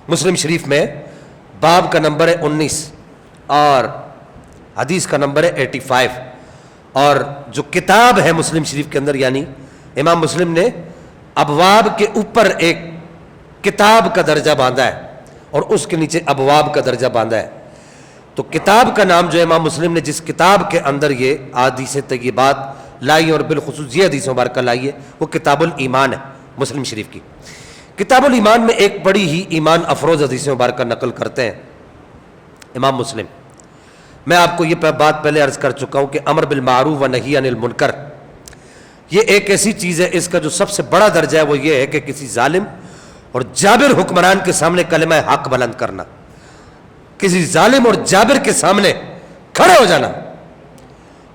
مسلم شریف میں باب کا نمبر ہے 19 اور حدیث کا نمبر ہے 85. اور جو کتاب ہے مسلم شریف کے اندر، یعنی امام مسلم نے ابواب کے اوپر ایک کتاب کا درجہ باندھا ہے اور اس کے نیچے ابواب کا درجہ باندھا ہے. تو کتاب کا نام جو امام مسلم نے جس کتاب کے اندر یہ احادیث طیبات لائی اور بالخصوص یہ حدیث مبارکہ لائی ہے وہ کتاب الایمان ہے مسلم شریف کی. کتاب الایمان میں ایک بڑی ہی ایمان افروز حدیث مبارکہ نقل کرتے ہیں امام مسلم. میں آپ کو یہ بات پہلے عرض کر چکا ہوں کہ امر بالمعروف و نہی عن المنکر یہ ایک ایسی چیز ہے، اس کا جو سب سے بڑا درجہ ہے وہ یہ ہے کہ کسی ظالم اور جابر حکمران کے سامنے کلمہ حق بلند کرنا، کسی ظالم اور جابر کے سامنے کھڑے ہو جانا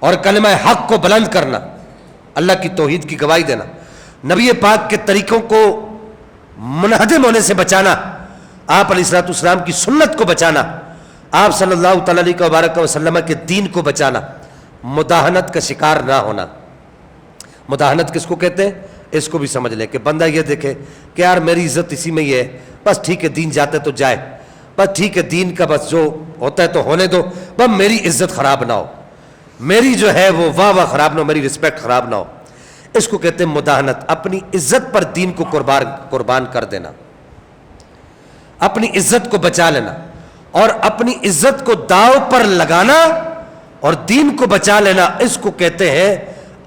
اور کلمہ حق کو بلند کرنا، اللہ کی توحید کی گواہی دینا، نبی پاک کے طریقوں کو منہدم ہونے سے بچانا، آپ علیہ الصلوۃ والسلام کی سنت کو بچانا، آپ صلی اللہ تعالی علیہ وبارک وسلم کے دین کو بچانا، مداہنت کا شکار نہ ہونا. مداہنت کس کو کہتے ہیں؟ اس کو بھی سمجھ لیں کہ بندہ یہ دیکھے کہ یار میری عزت اسی میں ہی ہے، بس ٹھیک ہے دین جاتے تو جائے، بس ٹھیک ہے دین کا بس جو ہوتا ہے تو ہونے دو، بس میری عزت خراب نہ ہو، میری جو ہے وہ واہ واہ خراب نہ ہو، میری رسپیکٹ خراب نہ ہو. اس کو کہتے ہیں مداہنت، اپنی عزت پر دین کو قربان کر دینا، اپنی عزت کو بچا لینا اور اپنی عزت کو داؤ پر لگانا اور دین کو بچا لینا، اس کو کہتے ہیں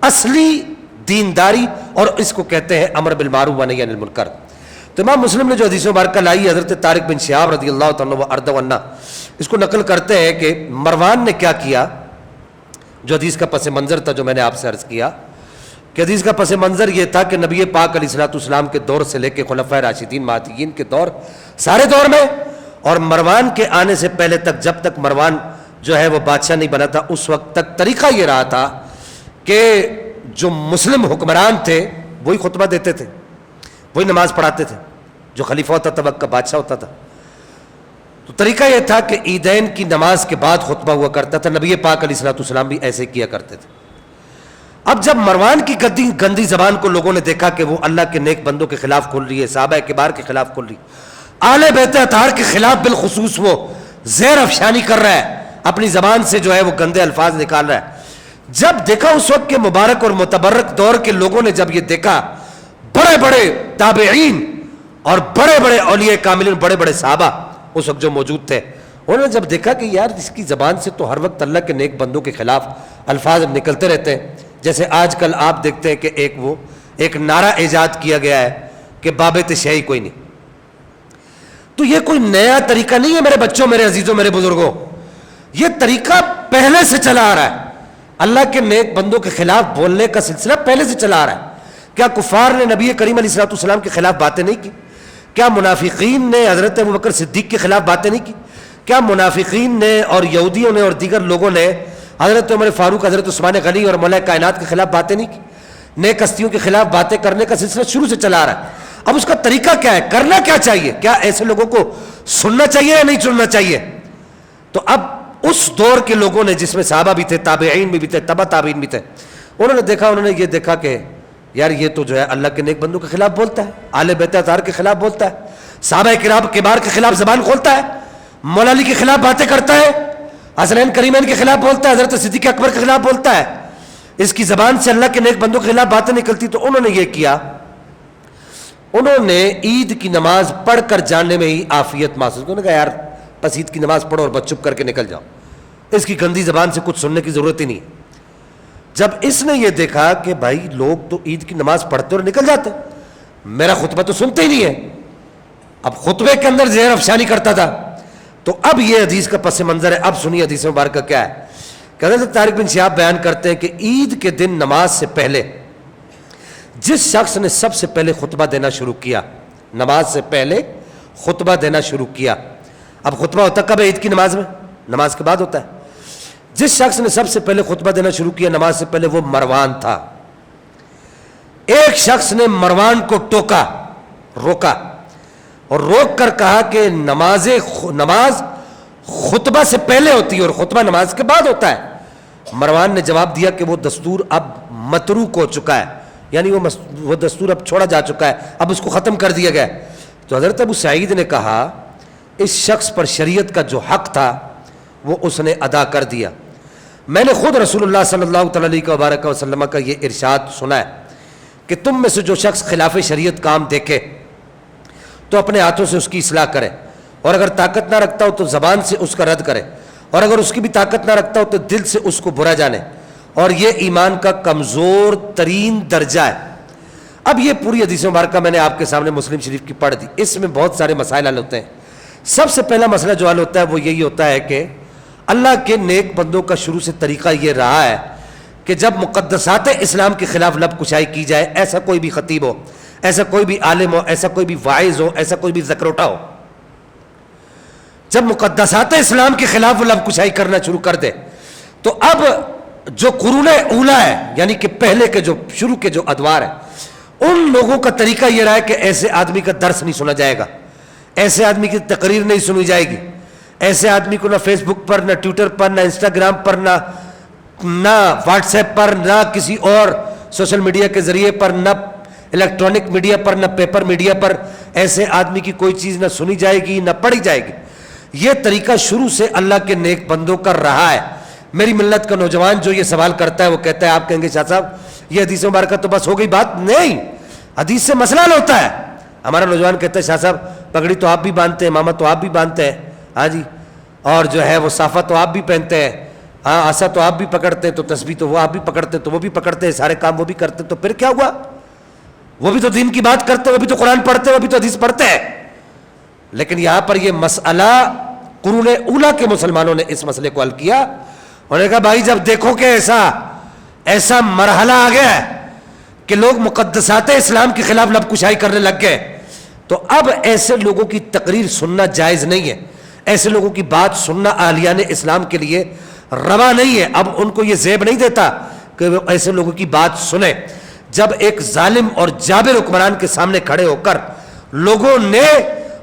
اصلی دینداری اور اس کو کہتے ہیں امر بالمعروف و نہی عن المنکر. تو امام مسلم نے جو حدیث مبارکہ لائی حضرت طارق بن شہاب رضی اللہ تعالیٰ عنہ وارضہ عنہ اس کو نقل کرتے ہیں کہ مروان نے کیا کیا. جو حدیث کا پس منظر تھا جو میں نے آپ سے عرض کیا کہ حدیث کا پس منظر یہ تھا کہ نبی پاک علیہ الصلوۃ والسلام کے دور سے لے کے خلفائے راشدین مہدیین کے دور سارے دور میں اور مروان کے آنے سے پہلے تک جب تک مروان جو ہے وہ بادشاہ نہیں بنا تھا اس وقت تک طریقہ یہ رہا تھا کہ جو مسلم حکمران تھے وہی خطبہ دیتے تھے، وہی نماز پڑھاتے تھے، جو خلیفہ ہوتا تھا وقت کا بادشاہ ہوتا تھا. تو طریقہ یہ تھا کہ عیدین کی نماز کے بعد خطبہ ہوا کرتا تھا. نبی پاک علیہ الصلوۃ والسلام بھی ایسے کیا کرتے تھے. اب جب مروان کی گندی زبان کو لوگوں نے دیکھا کہ وہ اللہ کے نیک بندوں کے خلاف کھل رہی ہے، صحابہ کبار کے خلاف کھل رہی ہے، اہل بیت اطہار کے خلاف بالخصوص وہ زیر افشانی کر رہا ہے، اپنی زبان سے جو ہے وہ گندے الفاظ نکال رہا ہے، جب دیکھا اس وقت کے مبارک اور متبرک دور کے لوگوں نے جب یہ دیکھا، بڑے بڑے تابعین اور بڑے بڑے اولیاء کاملین، بڑے بڑے صحابہ اس وقت جو موجود تھے، انہوں نے جب دیکھا کہ یار اس کی زبان سے تو ہر وقت اللہ کے نیک بندوں کے خلاف الفاظ نکلتے رہتے ہیں. جیسے آج کل آپ دیکھتے ہیں کہ ایک نعرہ ایجاد کیا گیا ہے کہ بابت شہی کوئی نہیں. تو یہ کوئی نیا طریقہ نہیں ہے میرے بچوں، میرے عزیزوں، میرے بزرگوں، یہ طریقہ پہلے سے چلا آ رہا ہے. اللہ کے نیک بندوں کے خلاف بولنے کا سلسلہ پہلے سے چلا آ رہا ہے. کیا کفار نے نبی کریم علیہ الصلوۃ والسلام کے خلاف باتیں نہیں کی؟ کیا منافقین نے حضرت ابوبکر صدیق کے خلاف باتیں نہیں کی؟ کیا منافقین نے اور یہودیوں نے اور دیگر لوگوں نے حضرت عمر فاروق، حضرت عثمان غنی اور مولا کائنات کے خلاف باتیں نہیں کی؟ نیک ہستیوں کے خلاف باتیں کرنے کا سلسلہ شروع سے چلا آ رہا ہے. اب اس کا طریقہ کیا ہے، کرنا کیا چاہیے؟ کیا ایسے لوگوں کو سننا چاہیے یا نہیں سننا چاہیے؟ تو اب اس دور کے لوگوں نے جس میں صحابہ بھی تھے، تابعین بھی تھے، تبع تابعین بھی تھے، انہوں نے یہ دیکھا کہ یار یہ تو جو ہے اللہ کے نیک بندوں کے خلاف بولتا ہے، اہل بیت اطہار کے خلاف بولتا ہے، صحابہ کرام کبار کے خلاف زبان کھولتا ہے، مولا علی کے خلاف باتیں کرتا ہے، حسنین کریمین کے خلاف بولتا ہے، حضرت صدیق اکبر کے خلاف بولتا ہے، اس کی زبان سے اللہ کے نیک بندوں کے خلاف باتیں نکلتی. تو انہوں نے یہ کیا، انہوں نے عید کی نماز پڑھ کر جانے میں ہی عافیت محسوس کی. انہوں نے کہا یار بس عید کی نماز پڑھو اور بس چپ کر کے نکل جاؤ، اس کی گندی زبان سے کچھ سننے کی ضرورت ہی نہیں. جب اس نے یہ دیکھا کہ بھائی لوگ تو عید کی نماز پڑھتے اور نکل جاتے، میرا خطبہ تو سنتے ہی نہیں ہے، اب خطبے کے اندر زہر افشانی کرتا تھا، تو اب یہ حدیث کا پس منظر ہے. اب سنیے حدیث مبارکہ کیا ہے. کہ حضرت طارق بن شہاب بیان کرتے ہیں کہ عید کے دن نماز سے پہلے جس شخص نے سب سے پہلے خطبہ دینا شروع کیا، نماز سے پہلے خطبہ دینا شروع کیا. اب خطبہ ہوتا کب ہے عید کی نماز میں؟ نماز کے بعد ہوتا ہے. جس شخص نے سب سے پہلے خطبہ دینا شروع کیا نماز سے پہلے وہ مروان تھا. ایک شخص نے مروان کو روکا اور روک کر کہا کہ نماز خطبہ سے پہلے ہوتی ہے اور خطبہ نماز کے بعد ہوتا ہے. مروان نے جواب دیا کہ وہ دستور اب متروک ہو چکا ہے، یعنی وہ دستور اب چھوڑا جا چکا ہے، اب اس کو ختم کر دیا گیا. تو حضرت ابو سعید نے کہا اس شخص پر شریعت کا جو حق تھا وہ اس نے ادا کر دیا. میں نے خود رسول اللہ صلی اللہ تعالیٰ علیہ وبارک وسلم کا یہ ارشاد سنا ہے کہ تم میں سے جو شخص خلاف شریعت کام دیکھے تو اپنے ہاتھوں سے اس کی اصلاح کرے, اور اگر طاقت نہ رکھتا ہو تو زبان سے اس کا رد کرے, اور اگر اس کی بھی طاقت نہ رکھتا ہو تو دل سے اس کو برا جانے, اور یہ ایمان کا کمزور ترین درجہ ہے. اب یہ پوری حدیث مبارکہ میں نے آپ کے سامنے مسلم شریف کی پڑھ دی. اس میں بہت سارے مسائل حل ہوتے ہیں. سب سے پہلا مسئلہ جو حل ہوتا ہے وہ یہی ہوتا ہے کہ اللہ کے نیک بندوں کا شروع سے طریقہ یہ رہا ہے کہ جب مقدسات اسلام کے خلاف لب کشائی کی جائے, ایسا کوئی بھی خطیب ہو, ایسا کوئی بھی عالم ہو, ایسا کوئی بھی واعظ ہو, ایسا کوئی بھی ذکروٹا ہو, جب مقدسات اسلام کے خلاف وہ لب کشائی کرنا شروع کر دے تو اب جو قرون اولا ہے, یعنی کہ پہلے کے جو شروع کے جو ادوار ہیں, ان لوگوں کا طریقہ یہ رہا ہے کہ ایسے آدمی کا درس نہیں سنا جائے گا, ایسے آدمی کی تقریر نہیں سنی جائے گی, ایسے آدمی کو نہ فیس بک پر, نہ ٹویٹر پر, نہ انسٹاگرام پر, نہ واٹس ایپ پر, نہ کسی اور سوشل میڈیا کے ذریعے پر, نہ الیکٹرانک میڈیا پر, نہ پیپر میڈیا پر ایسے آدمی کی کوئی چیز نہ سنی جائے گی نہ پڑھی جائے گی. یہ طریقہ شروع سے اللہ کے نیک بندوں کا رہا ہے. میری ملت کا نوجوان جو یہ سوال کرتا ہے وہ کہتا ہے, آپ کہیں گے شاہ صاحب یہ حدیث مبارکہ تو بس ہو گئی بات. نہیں, حدیث سے مسئلہ حل ہوتا ہے. ہمارا نوجوان کہتا ہے شاہ صاحب پگڑی تو آپ بھی باندھتے ہیں, امامہ تو آپ بھی باندھتے ہیں, ہاں جی, اور جو ہے وہ صافہ تو آپ بھی پہنتے ہیں, ہاں عصا تو آپ بھی پکڑتے ہیں, تو تسبیح تو وہ آپ بھی پکڑتے ہیں, تو وہ بھی پکڑتے ہیں, سارے کام وہ بھی کرتے ہیں, تو پھر کیا ہوا؟ وہ بھی تو دین کی بات کرتے ہیں, وہ بھی تو قرآن پڑھتے ہیں, وہ بھی تو حدیث پڑھتے ہیں. لیکن یہاں پر یہ مسئلہ قرون اولا کے مسلمانوں نے اس مسئلے کو حل کیا. انہوں نے کہا بھائی جب دیکھو کہ ایسا مرحلہ آ گیا ہے کہ لوگ مقدسات اسلام کے خلاف لب کشائی کرنے لگ گئے, تو اب ایسے لوگوں کی تقریر سننا جائز نہیں ہے, ایسے لوگوں کی بات سننا اہلیان اسلام کے لیے روا نہیں ہے. اب ان کو یہ زیب نہیں دیتا کہ وہ ایسے لوگوں کی بات سنیں. جب ایک ظالم اور جابر حکمران کے سامنے کھڑے ہو کر لوگوں نے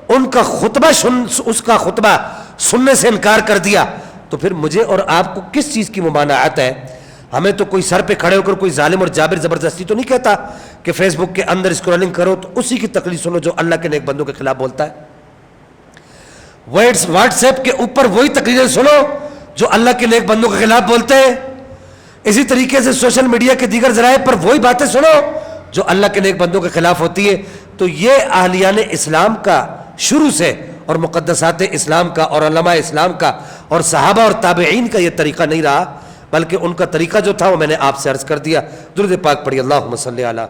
ان کا اس کا خطبہ سننے سے انکار کر دیا, تو پھر مجھے اور آپ کو کس چیز کی ممانعت ہے؟ ہمیں تو کوئی سر پہ کھڑے ہو کر کوئی ظالم اور جابر زبردستی تو نہیں کہتا کہ فیس بک کے اندر اسکرولنگ کرو تو اسی کی تقریر سنو جو اللہ کے نیک بندوں کے خلاف بولتا ہے. واٹس ایپ کے اوپر وہی تقریریں سنو جو اللہ کے نیک بندوں کے خلاف بولتے ہیں. اسی طریقے سے سوشل میڈیا کے دیگر ذرائع پر وہی باتیں سنو جو اللہ کے نیک بندوں کے خلاف ہوتی ہے. تو یہ اہلیان اسلام کا شروع سے اور مقدسات اسلام کا اور علماء اسلام کا اور صحابہ اور تابعین کا یہ طریقہ نہیں رہا, بلکہ ان کا طریقہ جو تھا وہ میں نے آپ سے عرض کر دیا. درود پاک پڑھی, اللہم صلی علی